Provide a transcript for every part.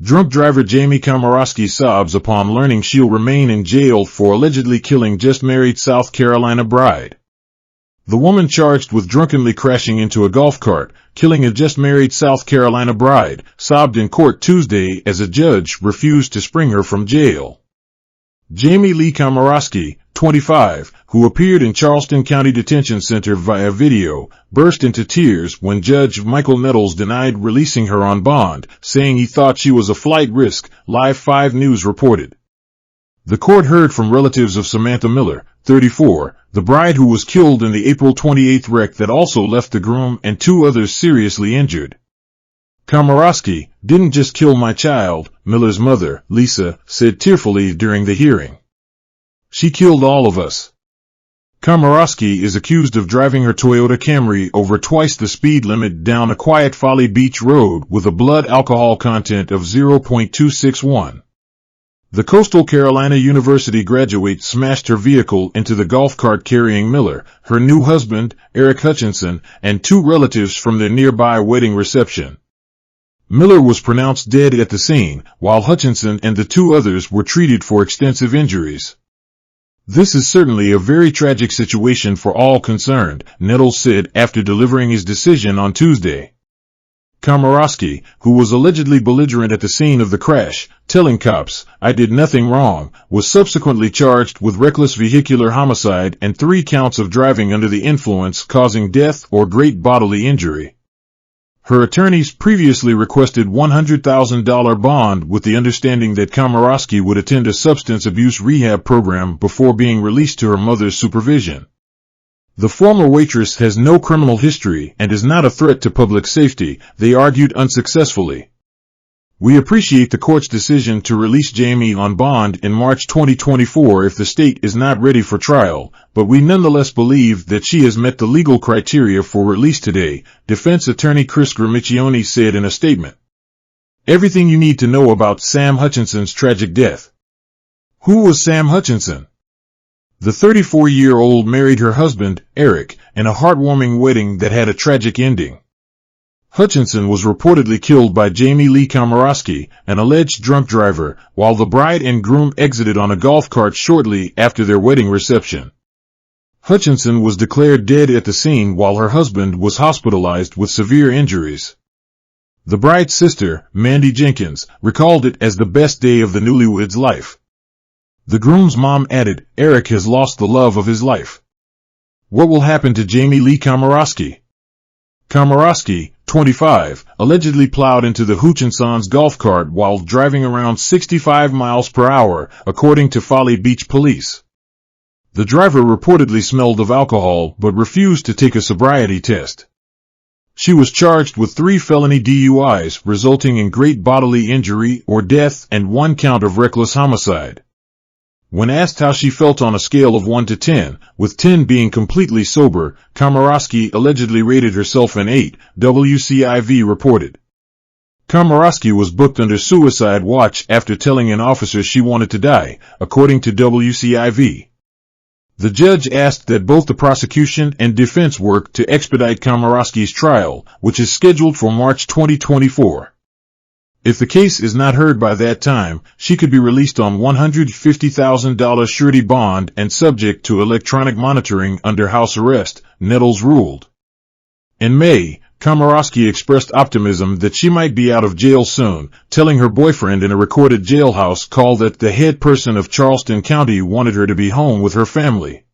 Drunk driver Jamie Komoroski sobs upon learning she'll remain in jail for allegedly killing just-married South Carolina bride. The woman charged with drunkenly crashing into a golf cart, killing a just-married South Carolina bride, sobbed in court Tuesday as a judge refused to spring her from jail. Jamie Lee Komoroski, 25, who appeared in Charleston County Detention Center via video, burst into tears when Judge Michael Nettles denied releasing her on bond, saying he thought she was a flight risk, Live 5 News reported. The court heard from relatives of Samantha Miller, 34, the bride who was killed in the April 28 wreck that also left the groom and two others seriously injured. Komoroski didn't just kill my child, Miller's mother, Lisa, said tearfully during the hearing. She killed all of us. Komoroski is accused of driving her Toyota Camry over twice the speed limit down a quiet Folly Beach road with a blood alcohol content of 0.261. The Coastal Carolina University graduate smashed her vehicle into the golf cart carrying Miller, her new husband, Eric Hutchinson, and two relatives from their nearby wedding reception. Miller was pronounced dead at the scene, while Hutchinson and the two others were treated for extensive injuries. This is certainly a very tragic situation for all concerned, Nettles said after delivering his decision on Tuesday. Komoroski, who was allegedly belligerent at the scene of the crash, telling cops, "I did nothing wrong," was subsequently charged with reckless vehicular homicide and 3 counts of driving under the influence causing death or great bodily injury. Her attorneys previously requested $100,000 bond with the understanding that Komoroski would attend a substance abuse rehab program before being released to her mother's supervision. The former waitress has no criminal history and is not a threat to public safety, they argued unsuccessfully. We appreciate the court's decision to release Jamie on bond in March 2024 if the state is not ready for trial, but we nonetheless believe that she has met the legal criteria for release today, defense attorney Chris Gramiccioni said in a statement. Everything you need to know about Sam Hutchinson's tragic death. Who was Sam Hutchinson? The 34-year-old married her husband, Eric, in a heartwarming wedding that had a tragic ending. Hutchinson was reportedly killed by Jamie Lee Komoroski, an alleged drunk driver, while the bride and groom exited on a golf cart shortly after their wedding reception. Hutchinson was declared dead at the scene while her husband was hospitalized with severe injuries. The bride's sister, Mandy Jenkins, recalled it as the best day of the newlyweds' life. The groom's mom added, "Eric has lost the love of his life." What will happen to Jamie Lee Komoroski? Komoroski, 25, allegedly plowed into the Hutchinsons' golf cart while driving around 65 miles per hour, according to Folly Beach police. The driver reportedly smelled of alcohol but refused to take a sobriety test. She was charged with 3 felony DUIs resulting in great bodily injury or death and 1 count of reckless homicide. When asked how she felt on a scale of 1 to 10, with 10 being completely sober, Komoroski allegedly rated herself an 8, WCIV reported. Komoroski was booked under suicide watch after telling an officer she wanted to die, according to WCIV. The judge asked that both the prosecution and defense work to expedite Komoroski's trial, which is scheduled for March 2024. If the case is not heard by that time, she could be released on $150,000 surety bond and subject to electronic monitoring under house arrest, Nettles ruled. In May, Komoroski expressed optimism that she might be out of jail soon, telling her boyfriend in a recorded jailhouse call that the head person of Charleston County wanted her to be home with her family.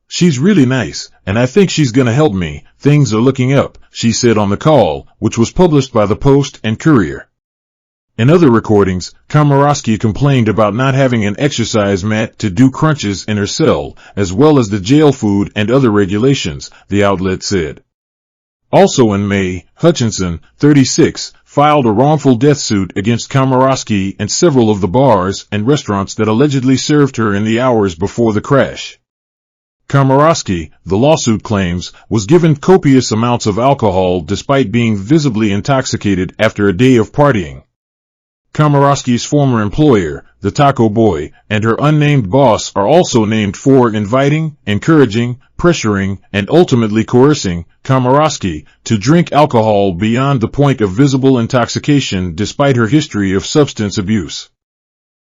"She's really nice, and I think she's gonna help me, things are looking up," she said on the call, which was published by the Post and Courier. In other recordings, Komoroski complained about not having an exercise mat to do crunches in her cell, as well as the jail food and other regulations, the outlet said. Also in May, Hutchinson, 36, filed a wrongful death suit against Komoroski and several of the bars and restaurants that allegedly served her in the hours before the crash. Komoroski, the lawsuit claims, was given copious amounts of alcohol despite being visibly intoxicated after a day of partying. Komoroski's former employer, the Taco Boy, and her unnamed boss are also named for inviting, encouraging, pressuring, and ultimately coercing Komoroski to drink alcohol beyond the point of visible intoxication despite her history of substance abuse.